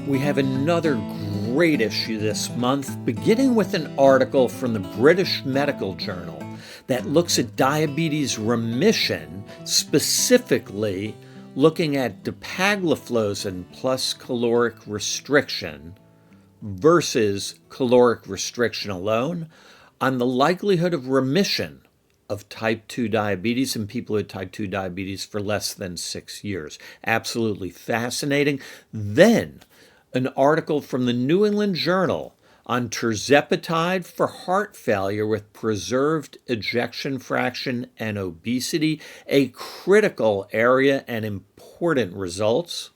We have another great issue this month, beginning with an article from the British Medical Journal that looks at diabetes remission, specifically looking at dapagliflozin plus caloric restriction versus caloric restriction alone on the likelihood of remission of type 2 diabetes in people who had type 2 diabetes for less than 6 years. Absolutely fascinating. Then, an article from the New England Journal on tirzepatide for heart failure with preserved ejection fraction and obesity, a critical area and important results,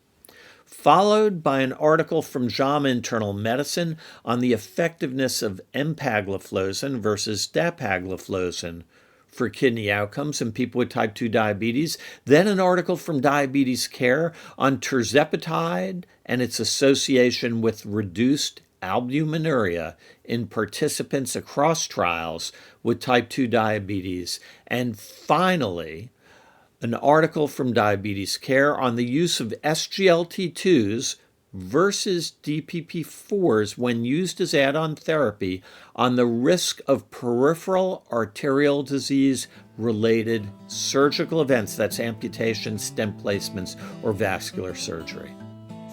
followed by an article from JAMA Internal Medicine on the effectiveness of empagliflozin versus dapagliflozin for kidney outcomes in people with type 2 diabetes, then an article from Diabetes Care on tirzepatide and its association with reduced albuminuria in participants across trials with type 2 diabetes, and finally, an article from Diabetes Care on the use of SGLT2s versus DPP4s when used as add-on therapy on the risk of peripheral arterial disease related surgical events, that's amputation, stent placements, or vascular surgery.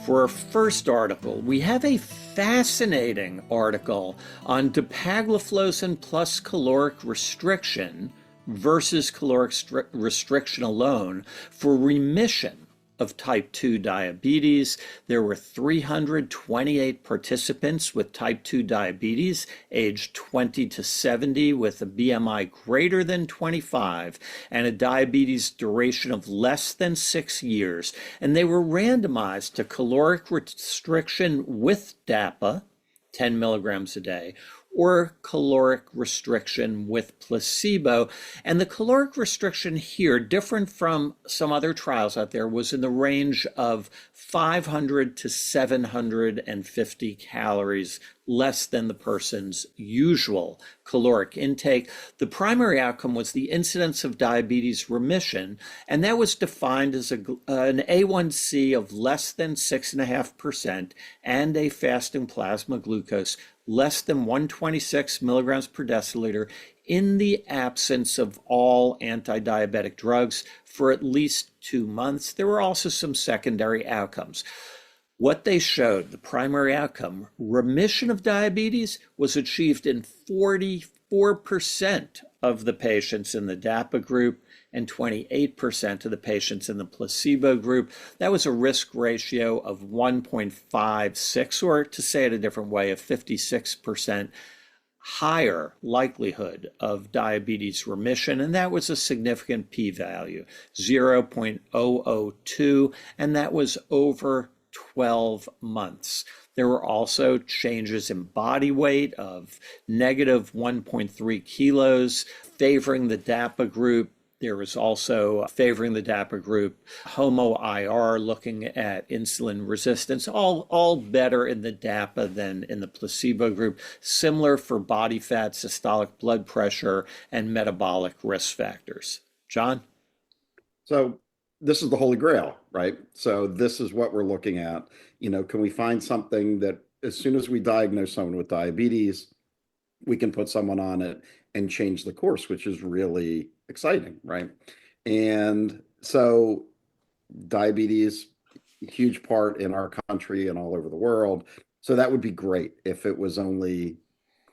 For our first article, we have a fascinating article on dapagliflozin plus caloric restriction versus caloric restriction alone for remission of type 2 diabetes. There were 328 participants with type 2 diabetes, aged 20 to 70, with a BMI greater than 25 and a diabetes duration of less than 6 years. And they were randomized to caloric restriction with DAPA, 10 milligrams a day, or caloric restriction with placebo. And the caloric restriction here, different from some other trials out there, was in the range of 500 to 750 calories less than the person's usual caloric intake. The primary outcome was the incidence of diabetes remission, and that was defined as an A1C of less than 6.5% and a fasting plasma glucose less than 126 milligrams per deciliter in the absence of all anti-diabetic drugs for at least 2 months. There were also some secondary outcomes. What they showed, the primary outcome, remission of diabetes, was achieved in 44% of the patients in the DAPA group and 28% of the patients in the placebo group. That was a risk ratio of 1.56, or to say it a different way, of 56% higher likelihood of diabetes remission, and that was a significant p-value, 0.002, and that was over 12 months. There were also changes in body weight of negative 1.3 kilos, favoring the DAPA group. There was also favoring the DAPA group, HOMO-IR, looking at insulin resistance, all better in the DAPA than in the placebo group, similar for body fat, systolic blood pressure, and metabolic risk factors. John? So this is the Holy Grail, right? So this is what we're looking at. Can we find something that as soon as we diagnose someone with diabetes, we can put someone on it and change the course, which is really exciting, right? And so diabetes, huge part in our country and all over the world. So that would be great if it was only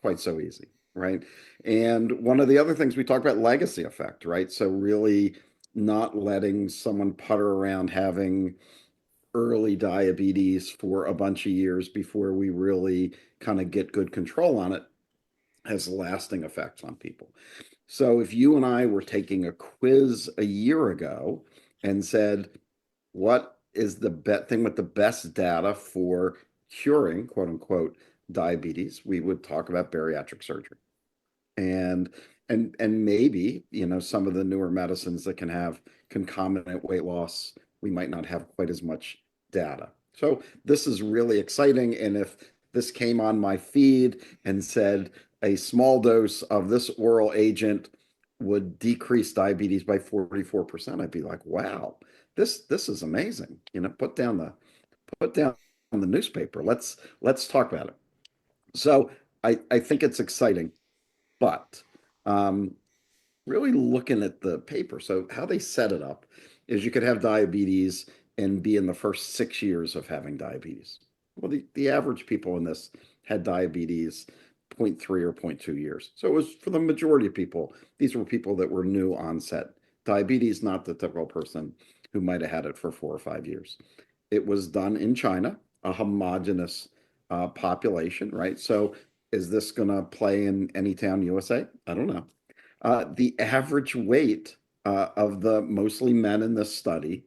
quite so easy, right? And one of the other things we talk about, legacy effect, right? So really not letting someone putter around having early diabetes for a bunch of years before we really kind of get good control on it has lasting effects on people. So if you and I were taking a quiz a year ago and said, what is the thing with the best data for curing, quote unquote, diabetes, we would talk about bariatric surgery. And maybe, some of the newer medicines that can have concomitant weight loss, we might not have quite as much data. So this is really exciting. And if this came on my feed and said a small dose of this oral agent would decrease diabetes by 44%, I'd be like, wow, this is amazing. Put down in the newspaper. Let's talk about it. So I think it's exciting, but um, really looking at the paper. So how they set it up is you could have diabetes and be in the first 6 years of having diabetes. Well, the average people in this had diabetes zero point 0.3 or zero point 0.2 years. So it was for the majority of people, these were people that were new onset diabetes, not the typical person who might have had it for 4 or 5 years. It was done in China, a homogenous population, right? So is this going to play in any town, USA? I don't know. The average weight of the mostly men in this study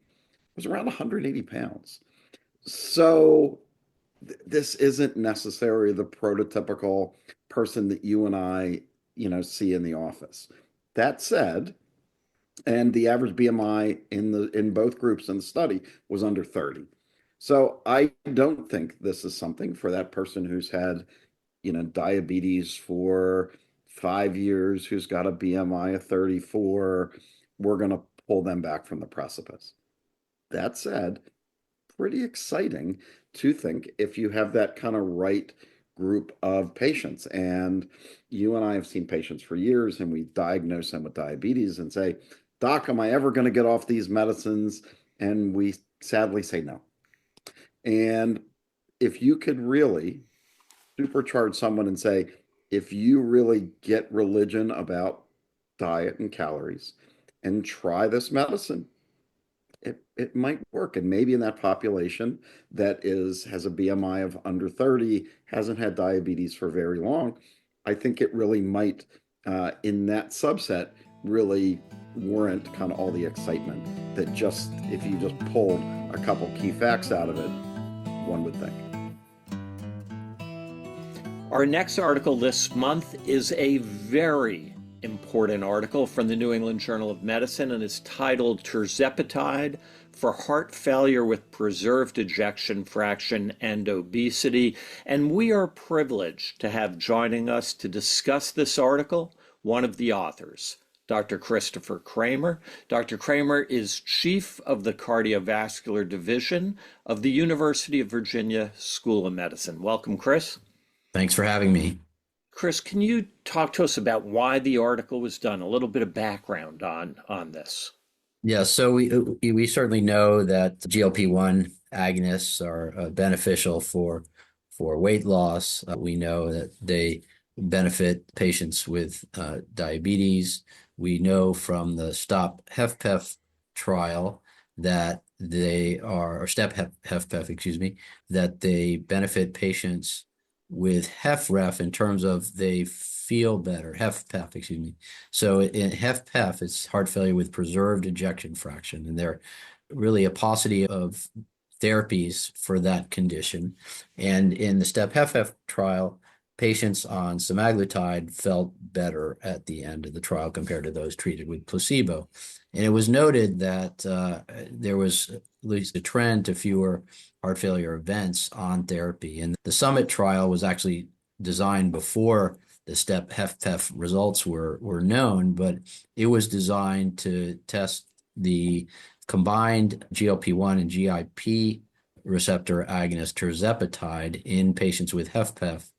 was around 180 pounds. So this isn't necessarily the prototypical person that you and I, see in the office. That said, and the average BMI in both groups in the study was under 30. So I don't think this is something for that person who's had, diabetes for 5 years, who's got a BMI of 34. We're going to pull them back from the precipice. That said, pretty exciting to think if you have that kind of right group of patients. And you and I have seen patients for years, and we diagnose them with diabetes and say, Doc, am I ever going to get off these medicines? And we sadly say no. And if you could really supercharge someone and say, if you really get religion about diet and calories and try this medicine, it might work. And maybe in that population that has a BMI of under 30, hasn't had diabetes for very long, I think it really might, in that subset, really warrant kind of all the excitement that just if you just pulled a couple key facts out of it, one would think. Our next article this month is a very important article from the New England Journal of Medicine, and is titled Tirzepatide for Heart Failure with Preserved Ejection Fraction and Obesity. And we are privileged to have joining us to discuss this article one of the authors, Dr. Christopher Kramer. Dr. Kramer is chief of the cardiovascular division of the University of Virginia School of Medicine. Welcome, Chris. Thanks for having me. Chris, can you talk to us about why the article was done? A little bit of background on this. Yeah, so we certainly know that GLP-1 agonists are beneficial for weight loss. We know that they benefit patients with diabetes. We know from the STOP HFpEF trial that or STEP HFpEF, excuse me, that they benefit patients with HFrEF in terms of they feel better, HFpEF, excuse me. So in HFpEF, it's heart failure with preserved ejection fraction, and there are really a paucity of therapies for that condition. And in the STEP HFpEF trial, patients on semaglutide felt better at the end of the trial compared to those treated with placebo. And it was noted that there was at least a trend to fewer heart failure events on therapy. And the SUMMIT trial was actually designed before the STEP HFpEF results were known, but it was designed to test the combined GLP-1 and GIP receptor agonist tirzepatide in patients with HFpEF.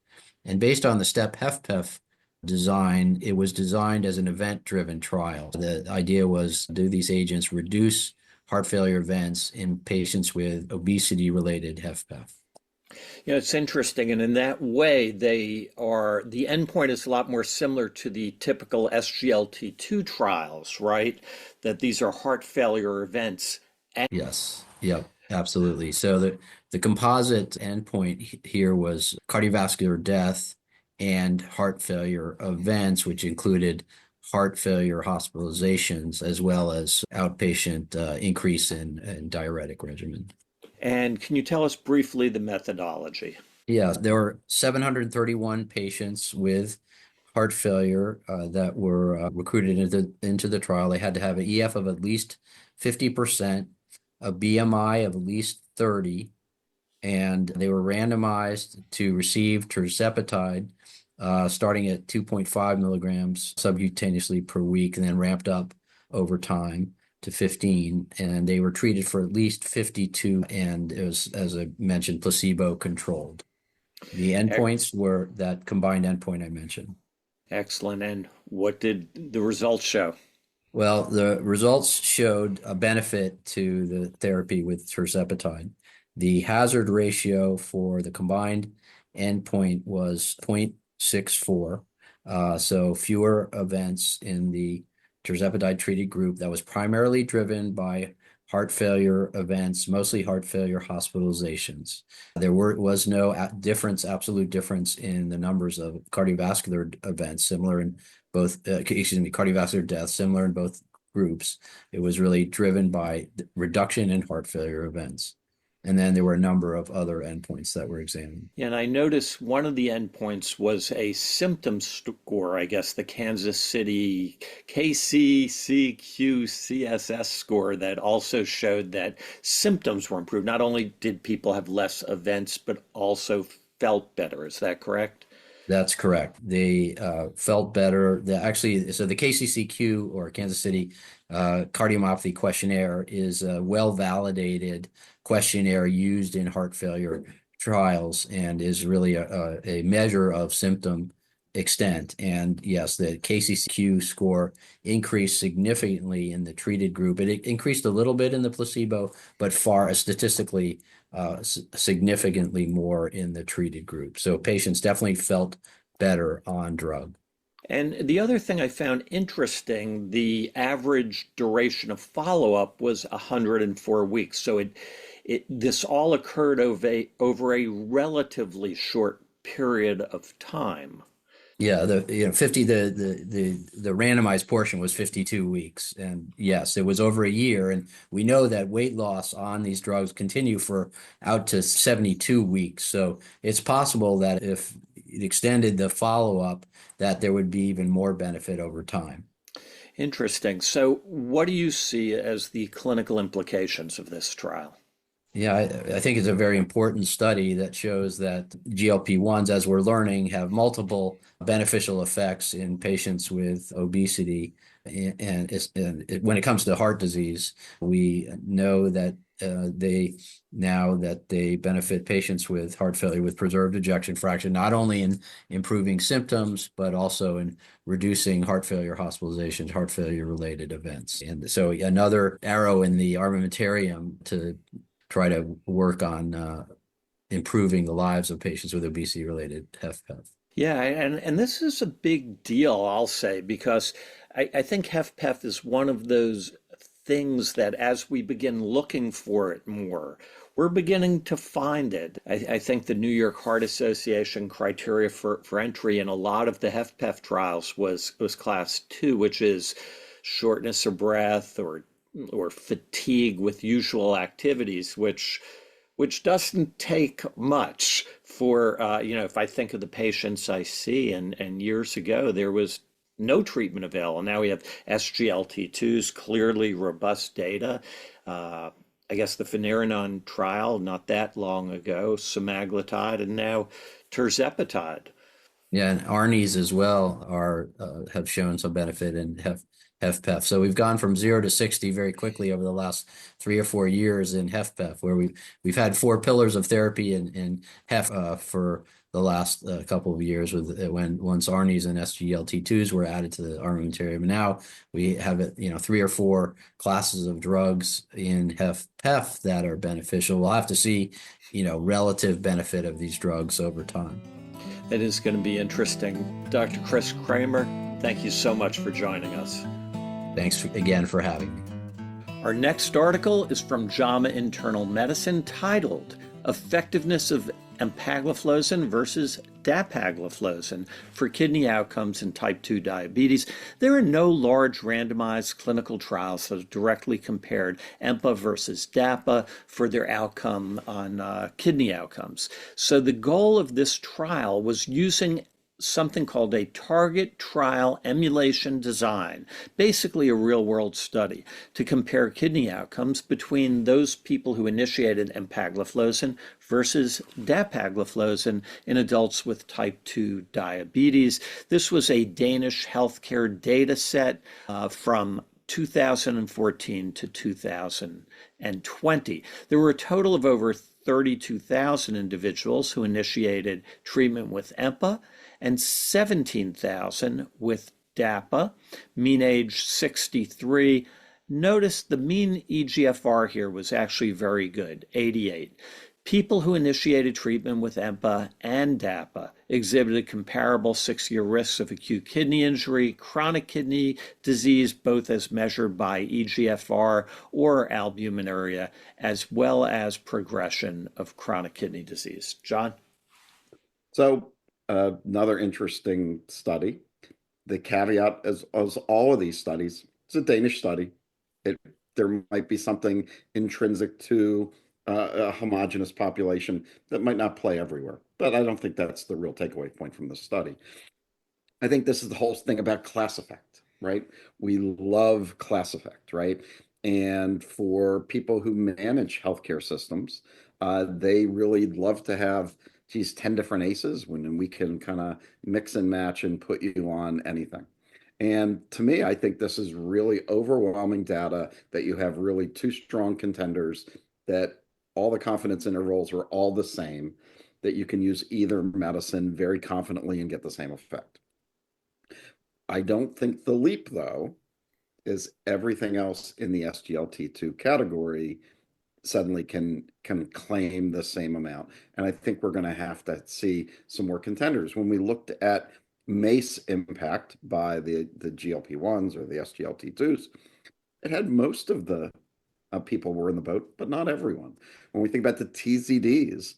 And based on the STEP HFpEF design, it was designed as an event-driven trial. The idea was, do these agents reduce heart failure events in patients with obesity-related HFpEF? It's interesting, and in that way, the endpoint is a lot more similar to the typical SGLT2 trials, right? That these are heart failure events. Yes, yep, absolutely. So the composite endpoint here was cardiovascular death and heart failure events, which included heart failure hospitalizations as well as outpatient increase in diuretic regimen. And can you tell us briefly the methodology? Yeah, there were 731 patients with heart failure that were recruited into the trial. They had to have an EF of at least 50%, a BMI of at least 30, and they were randomized to receive tirzepatide starting at 2.5 milligrams subcutaneously per week and then ramped up over time. to 15, and they were treated for at least 52, and it was, as I mentioned, placebo controlled. The endpoints were that combined endpoint I mentioned. Excellent. And what did the results show? Well, the results showed a benefit to the therapy with tirzepatide. The hazard ratio for the combined endpoint was 0.64, so fewer events in the tirzepatide treated group. That was primarily driven by heart failure events, mostly heart failure hospitalizations. There was no absolute difference in the numbers of cardiovascular events, similar in both, cardiovascular deaths, similar in both groups. It was really driven by the reduction in heart failure events. And then there were a number of other endpoints that were examined. And I noticed one of the endpoints was a symptom score, I guess the Kansas City KCCQ-CSS score that also showed that symptoms were improved. Not only did people have less events, but also felt better. Is that correct? That's correct. They felt better. So the KCCQ, or Kansas City Cardiomyopathy Questionnaire, is a well-validated questionnaire used in heart failure trials and is really a measure of symptom extent. And yes, the KCCQ score increased significantly in the treated group. It increased a little bit in the placebo, but far statistically significantly more in the treated group. So patients definitely felt better on drug. And the other thing I found interesting, the average duration of follow-up was 104 weeks. So this all occurred over a relatively short period of time. Yeah, the 50 the randomized portion was 52 weeks, and yes, it was over a year, and we know that weight loss on these drugs continue for out to 72 weeks. So it's possible that if it extended the follow-up, that there would be even more benefit over time. Interesting. So what do you see as the clinical implications of this trial? Yeah, I think it's a very important study that shows that GLP-1s, as we're learning, have multiple beneficial effects in patients with obesity. And when it comes to heart disease, we know that they benefit patients with heart failure with preserved ejection fraction, not only in improving symptoms, but also in reducing heart failure hospitalizations, heart failure related events. And so another arrow in the armamentarium to try to work on improving the lives of patients with obesity-related HFpEF. Yeah, and this is a big deal, I'll say, because I think HFpEF is one of those things that as we begin looking for it more, we're beginning to find it. I think the New York Heart Association criteria for entry in a lot of the HFpEF trials was class 2, which is shortness of breath or fatigue with usual activities, which doesn't take much for if I think of the patients I see, and years ago there was no treatment available. Now we have SGLT2s, clearly robust data. I guess the finerenone trial not that long ago, semaglutide, and now tirzepatide. Yeah, and ARNIs as well have shown some benefit in HFpEF. So we've gone from 0 to 60 very quickly over the last 3 or 4 years in HFpEF, where we've had 4 pillars of therapy in HF for the last couple of years once ARNIs and SGLT2s were added to the armamentarium. And now we have 3 or 4 classes of drugs in HFpEF that are beneficial. We'll have to see relative benefit of these drugs over time. It is going to be interesting. Dr. Chris Kramer, thank you so much for joining us. Thanks again for having me. Our next article is from JAMA Internal Medicine, titled Effectiveness of Empagliflozin versus Dapagliflozin for Kidney Outcomes in Type 2 Diabetes. There are no large randomized clinical trials that have directly compared EMPA versus DAPA for their outcome on kidney outcomes. So the goal of this trial was using something called a target trial emulation design, basically a real-world study, to compare kidney outcomes between those people who initiated empagliflozin versus dapagliflozin in adults with type 2 diabetes. This was a Danish healthcare data set from 2014 to 2020. There were a total of over 32,000 individuals who initiated treatment with EMPA and 17,000 with DAPA, mean age 63. Notice the mean EGFR here was actually very good, 88. People who initiated treatment with EMPA and DAPA exhibited comparable 6-year risks of acute kidney injury, chronic kidney disease, both as measured by EGFR or albuminuria, as well as progression of chronic kidney disease. John? So another interesting study. The caveat, as all of these studies, it's a Danish study. There might be something intrinsic to a homogeneous population that might not play everywhere. But I don't think that's the real takeaway point from this study. I think this is the whole thing about class effect, right? We love class effect, right? And for people who manage healthcare systems, they really love to have, geez, 10 different aces when we can kind of mix and match and put you on anything. And to me, I think this is really overwhelming data that you have really two strong contenders, that all the confidence intervals are all the same, that you can use either medicine very confidently and get the same effect. I don't think the leap, though, is everything else in the SGLT2 category suddenly can claim the same amount. And I think we're going to have to see some more contenders. When we looked at MACE impact by the GLP-1s or the SGLT2s, it had most of the people were in the boat, but not everyone. When we think about the TZDs,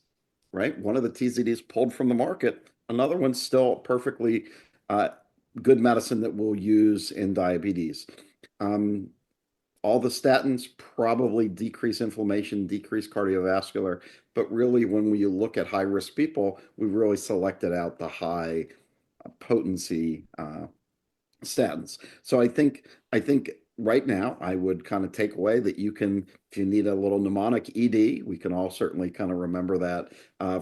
right? One of the TZDs pulled from the market, another one's still perfectly good medicine that we'll use in diabetes. All the statins probably decrease inflammation, decrease cardiovascular, but really when we look at high-risk people, we really selected out the high potency statins. So I think right now I would kind of take away that you can, if you need a little mnemonic ED, we can all certainly kind of remember that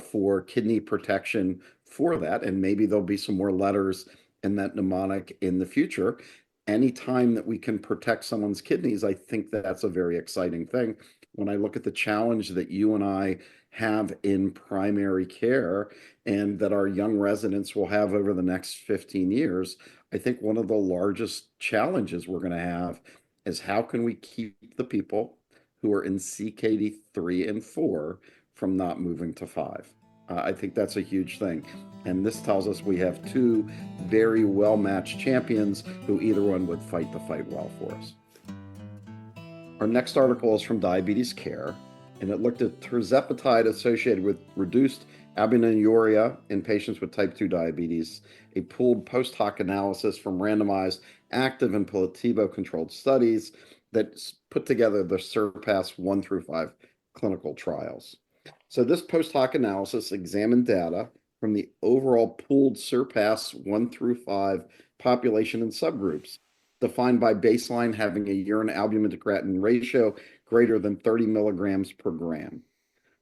for kidney protection for that, and maybe there'll be some more letters in that mnemonic in the future. Anytime that we can protect someone's kidneys, I think that's a very exciting thing. When I look at the challenge that you and I have in primary care and that our young residents will have over the next 15 years, I think one of the largest challenges we're going to have is how can we keep the people who are in CKD 3 and 4 from not moving to 5. I think that's a huge thing. And this tells us we have two very well-matched champions who either one would fight the fight well for us. Our next article is from Diabetes Care, and it looked at tirzepatide associated with reduced albuminuria in patients with type 2 diabetes, a pooled post hoc analysis from randomized active and placebo-controlled studies that put together the SURPASS 1 through 5 clinical trials. So this post hoc analysis examined data from the overall pooled SURPASS 1 through 5 population and subgroups, defined by baseline having a urine albumin to creatinine ratio greater than 30 milligrams per gram.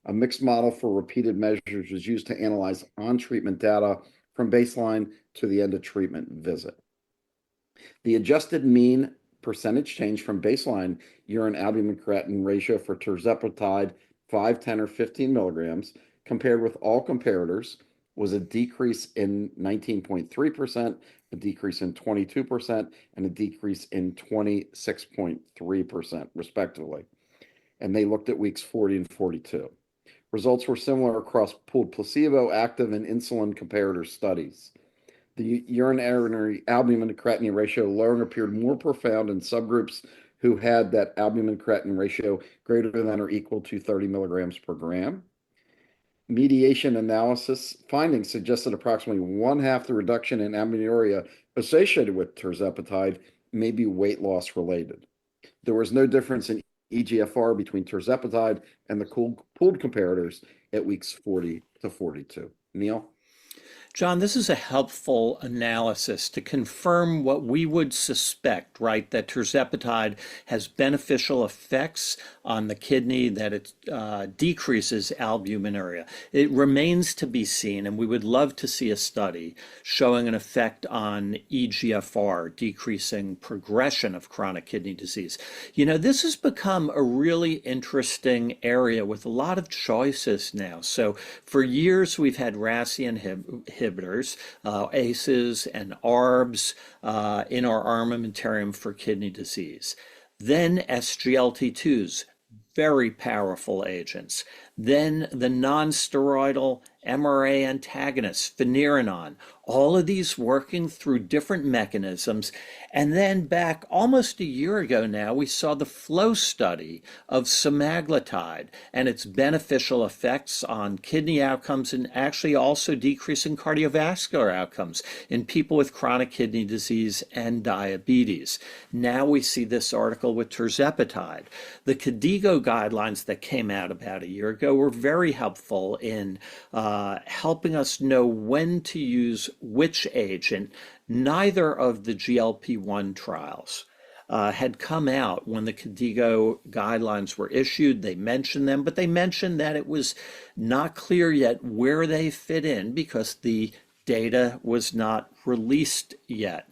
A mixed model for repeated measures was used to analyze on-treatment data from baseline to the end of treatment visit. The adjusted mean percentage change from baseline urine albumin creatinine ratio for tirzepatide 5, 10, or 15 milligrams compared with all comparators was a decrease in 19.3%, a decrease in 22%, and a decrease in 26.3%, respectively. And they looked at weeks 40 and 42. Results were similar across pooled placebo, active, and insulin comparator studies. The urinary albumin to creatinine ratio lowering appeared more profound in subgroups who had that albumin creatinine ratio greater than or equal to 30 milligrams per gram. Mediation analysis findings suggested approximately 1/2 the reduction in albuminuria associated with tirzepatide may be weight loss related. There was no difference in EGFR between tirzepatide and the pooled comparators at weeks 40 to 42. Neil? John, this is a helpful analysis to confirm what we would suspect, right? That tirzepatide has beneficial effects on the kidney, that it decreases albuminuria. It remains to be seen, and we would love to see a study showing an effect on EGFR, decreasing progression of chronic kidney disease. You know, this has become a really interesting area with a lot of choices now. So for years, we've had RAS inhibitors, ACEs and ARBs in our armamentarium for kidney disease. Then SGLT2s, very powerful agents. Then the non-steroidal MRA antagonists, finerenone, all of these working through different mechanisms. And then back almost a year ago now, we saw the FLOW study of semaglutide and its beneficial effects on kidney outcomes and actually also decreasing cardiovascular outcomes in people with chronic kidney disease and diabetes. Now we see this article with tirzepatide. The KDIGO guidelines that came out about a year ago were very helpful in helping us know when to use which agent. Neither of the GLP-1 trials had come out when the KDIGO guidelines were issued. They mentioned them, but they mentioned that it was not clear yet where they fit in because the data was not released yet.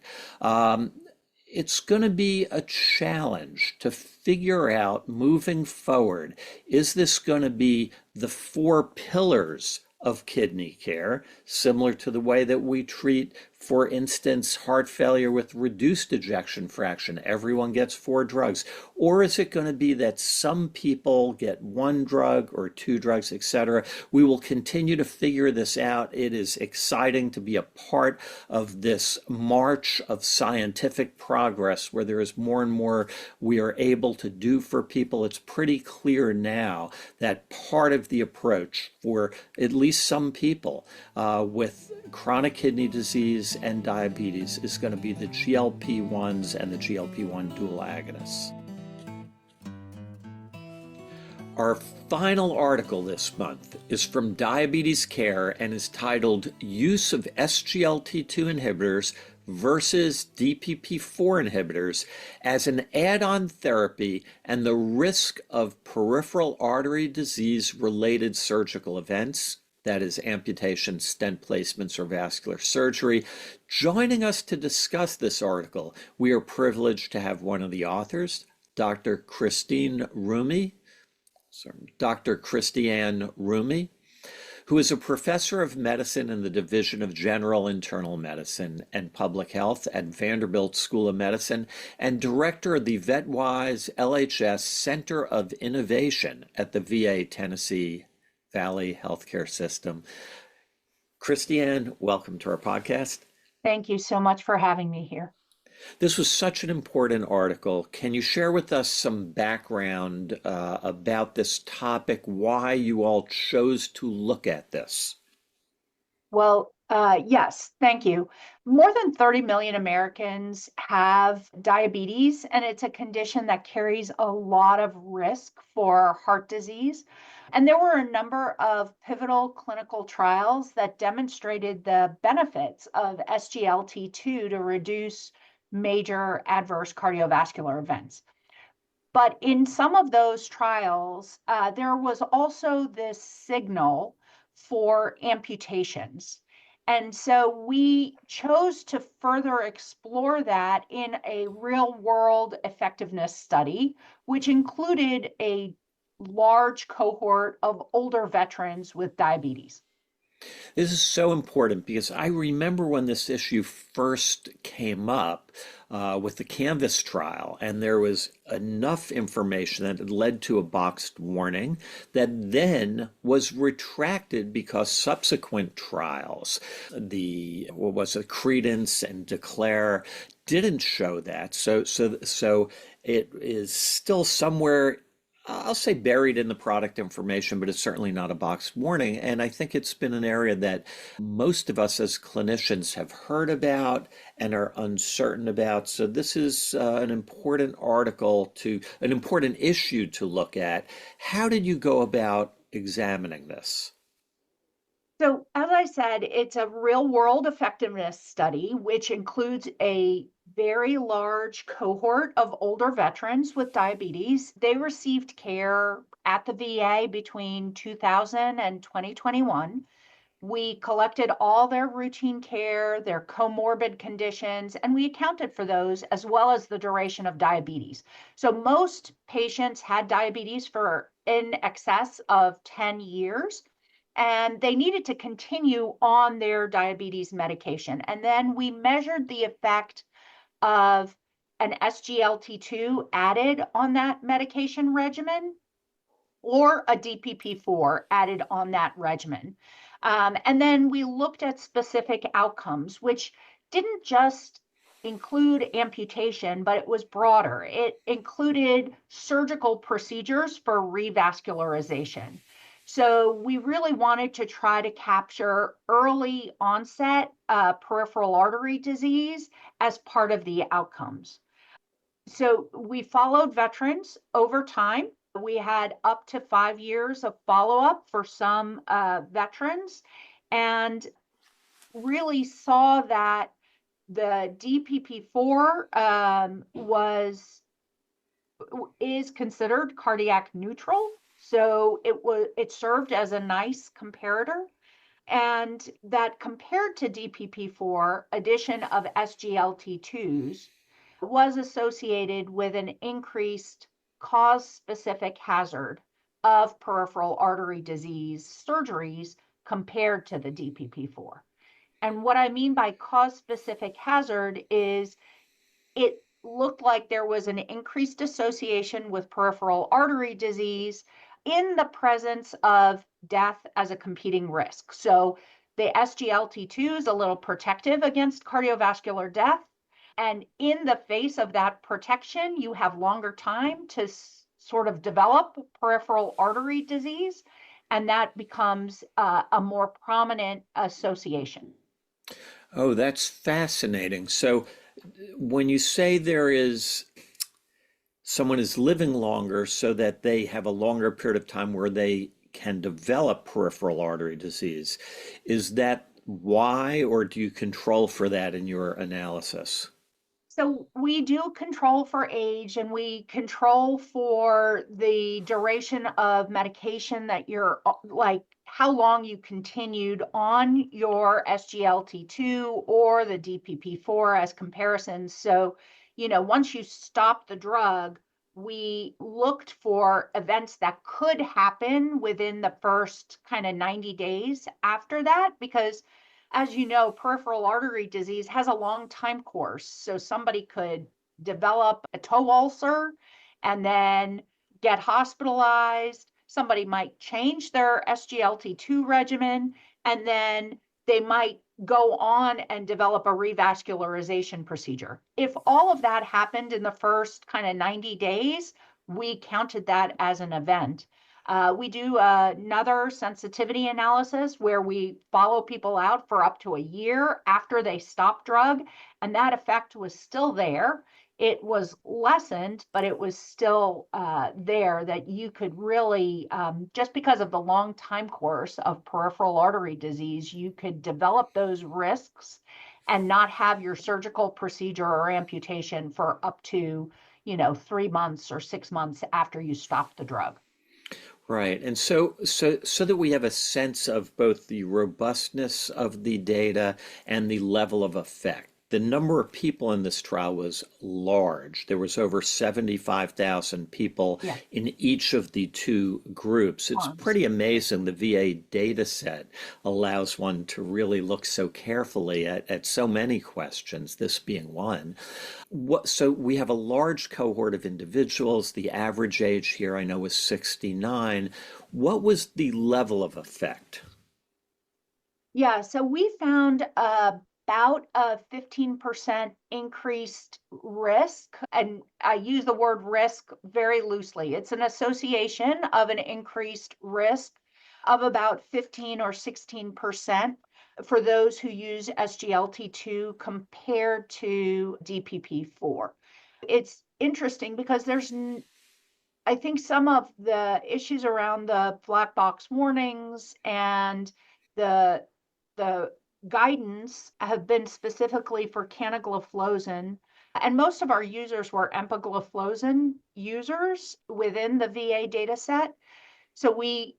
It's going to be a challenge to figure out moving forward. Is this going to be the four pillars of kidney care, similar to the way that we treat, for instance, heart failure with reduced ejection fraction? Everyone gets 4 drugs. Or is it going to be that some people get 1 drug or 2 drugs, etc.? We will continue to figure this out. It is exciting to be a part of this march of scientific progress where there is more and more we are able to do for people. It's pretty clear now that part of the approach for at least some people with chronic kidney disease and diabetes is going to be the GLP-1s and the GLP-1 dual agonists. Our final article this month is from Diabetes Care and is titled Use of SGLT2 Inhibitors versus DPP4 inhibitors as an add-on therapy and the risk of peripheral artery disease related surgical events, that is amputation, stent placements, or vascular surgery. Joining us to discuss this article, we are privileged to have one of the authors, Dr. Christiane Rumi, who is a professor of medicine in the Division of General Internal Medicine and Public Health at Vanderbilt School of Medicine and director of the VetWise LHS Center of Innovation at the VA Tennessee Valley Healthcare System. Christiane, welcome to our podcast. Thank you so much for having me here. This was such an important article. Can you share with us some background about this topic, why you all chose to look at this? Well, yes, thank you. More than 30 million Americans have diabetes, and it's a condition that carries a lot of risk for heart disease. And there were a number of pivotal clinical trials that demonstrated the benefits of SGLT2 to reduce major adverse cardiovascular events. But in some of those trials, there was also this signal for amputations. And so we chose to further explore that in a real world effectiveness study, which included a large cohort of older veterans with diabetes. This is so important because I remember when this issue first came up with the Canvas trial, and there was enough information that it led to a boxed warning that then was retracted because subsequent trials, Credence and Declare, didn't show that. So it is still somewhere, I'll say, buried in the product information, but it's certainly not a box warning. And I think it's been an area that most of us as clinicians have heard about and are uncertain about. So this is an important an important issue to look at. How did you go about examining this? So, as I said, it's a real world effectiveness study, which includes a very large cohort of older veterans with diabetes. They received care at the VA between 2000 and 2021. We collected all their routine care, their comorbid conditions, and we accounted for those as well as the duration of diabetes. So most patients had diabetes for in excess of 10 years, and they needed to continue on their diabetes medication. And then we measured the effect of an SGLT2 added on that medication regimen or a DPP4 added on that regimen. And then we looked at specific outcomes, which didn't just include amputation, but it was broader. It included surgical procedures for revascularization. So we really wanted to try to capture early onset peripheral artery disease as part of the outcomes. So we followed veterans over time. We had up to 5 years of follow-up for some veterans, and really saw that the DPP4 is considered cardiac neutral. So it served as a nice comparator, and that compared to DPP4, addition of SGLT2s was associated with an increased cause-specific hazard of peripheral artery disease surgeries compared to the DPP4. And what I mean by cause-specific hazard is it looked like there was an increased association with peripheral artery disease in the presence of death as a competing risk. So the SGLT2 is a little protective against cardiovascular death. And in the face of that protection, you have longer time to sort of develop peripheral artery disease, and that becomes a more prominent association. Oh, that's fascinating. So when you say there is someone is living longer so that they have a longer period of time where they can develop peripheral artery disease, is that why, or do you control for that in your analysis? So we do control for age, and we control for the duration of medication that you're like how long you continued on your SGLT2 or the DPP4 as comparisons. So, once you stop the drug, we looked for events that could happen within the first kind of 90 days after that, because as you know, peripheral artery disease has a long time course. So somebody could develop a toe ulcer and then get hospitalized. Somebody might change their SGLT2 regimen, and then they might go on and develop a revascularization procedure. If all of that happened in the first kind of 90 days, we counted that as an event. We do another sensitivity analysis where we follow people out for up to a year after they stop drug, and that effect was still there. It was lessened, but it was still there, that you could really, just because of the long time course of peripheral artery disease, you could develop those risks and not have your surgical procedure or amputation for up to, 3 months or 6 months after you stop the drug. Right. And so that we have a sense of both the robustness of the data and the level of effect. The number of people in this trial was large. There was over 75,000 people Yeah, in each of the two groups. It's arms. pretty amazing the VA data set allows one to really look so carefully at so many questions, this being one. So we have a large cohort of individuals. The average age here I know was 69. What was the level of effect? Yeah, so we found about a 15% increased risk, and I use the word risk very loosely. It's an association of an increased risk of about 15 or 16% for those who use SGLT2 compared to DPP4. It's interesting because I think some of the issues around the black box warnings and the guidance have been specifically for canagliflozin, and most of our users were empagliflozin users within the VA data set. So we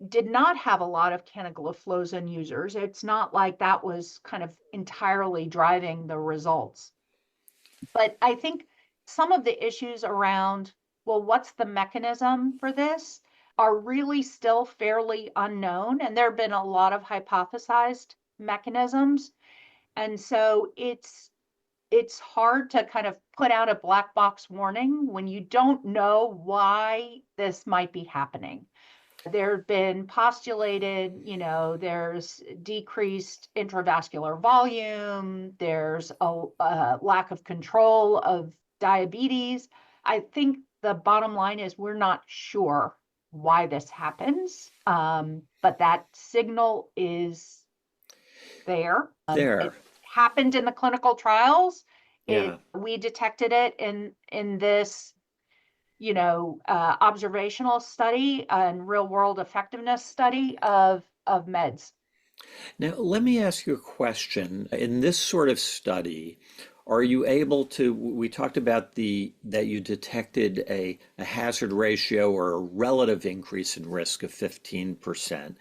did not have a lot of canagliflozin users. It's not like that was kind of entirely driving the results. But I think some of the issues around, well, what's the mechanism for this, are really still fairly unknown. And there have been a lot of hypothesized mechanisms. And so it's hard to kind of put out a black box warning when you don't know why this might be happening. There have been postulated, there's decreased intravascular volume, there's a lack of control of diabetes. I think the bottom line is we're not sure why this happens, but that signal is there. It happened in the clinical trials. Yeah. We detected it in this observational study and real world effectiveness study of meds. Now, let me ask you a question. In this sort of study, are you able to, we talked about that you detected a hazard ratio or a relative increase in risk of 15%.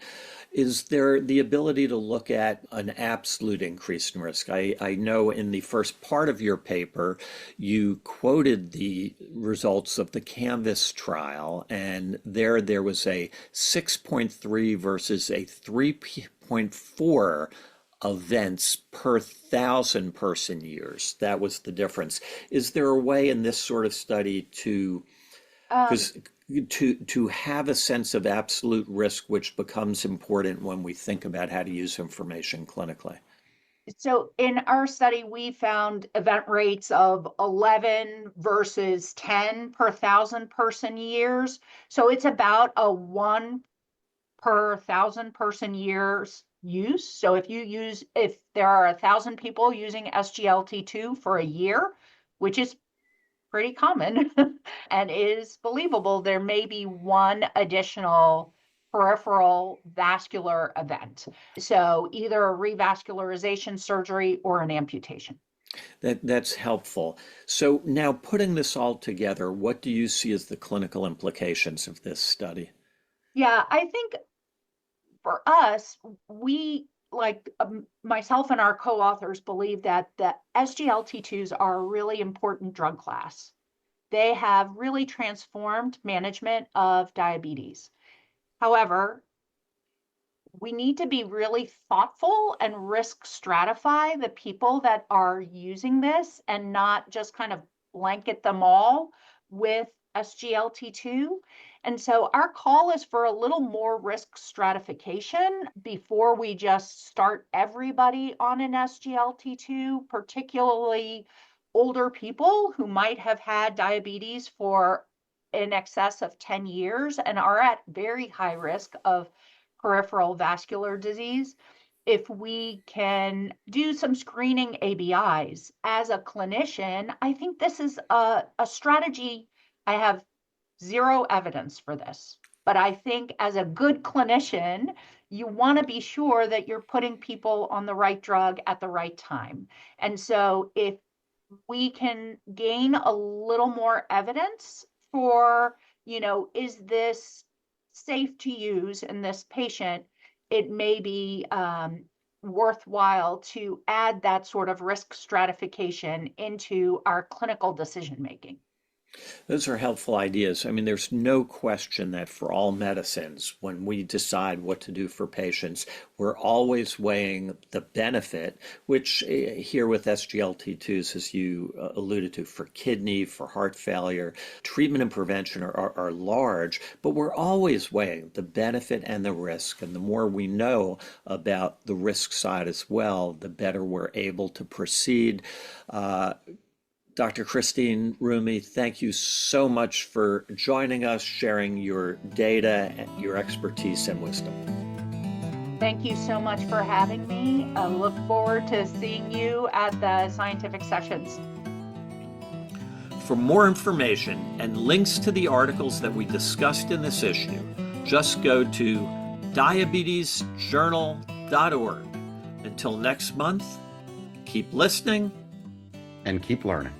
Is there the ability to look at an absolute increase in risk? I know in the first part of your paper, you quoted the results of the Canvas trial, and there was a 6.3 versus a 3.4 events per 1,000 person years. That was the difference. Is there a way in this sort of study to have a sense of absolute risk, which becomes important when we think about how to use information clinically? So in our study, we found event rates of 11 versus 10 per 1,000 person years. So it's about a 1 per 1,000 person years use. So if there are 1,000 people using SGLT2 for a year, which is pretty common and is believable, there may be one additional peripheral vascular event. So either a revascularization surgery or an amputation. That's helpful. So now putting this all together, what do you see as the clinical implications of this study? Yeah, I think for us, we myself and our co-authors believe that the SGLT2s are a really important drug class. They have really transformed management of diabetes. However, we need to be really thoughtful and risk stratify the people that are using this and not just kind of blanket them all with SGLT2. And so our call is for a little more risk stratification before we just start everybody on an SGLT2, particularly older people who might have had diabetes for in excess of 10 years and are at very high risk of peripheral vascular disease. If we can do some screening ABIs as a clinician, I think this is a strategy. I have zero evidence for this, but I think as a good clinician, you want to be sure that you're putting people on the right drug at the right time. And so if we can gain a little more evidence for, is this safe to use in this patient, it may be worthwhile to add that sort of risk stratification into our clinical decision making. Those are helpful ideas. I mean, there's no question that for all medicines, when we decide what to do for patients, we're always weighing the benefit, which here with SGLT2s, as you alluded to, for kidney, for heart failure, treatment and prevention are large, but we're always weighing the benefit and the risk. And the more we know about the risk side as well, the better we're able to proceed. Dr. Christine Rumi, thank you so much for joining us, sharing your data, your expertise, and wisdom. Thank you so much for having me. I look forward to seeing you at the scientific sessions. For more information and links to the articles that we discussed in this issue, just go to diabetesjournal.org. Until next month, keep listening and keep learning.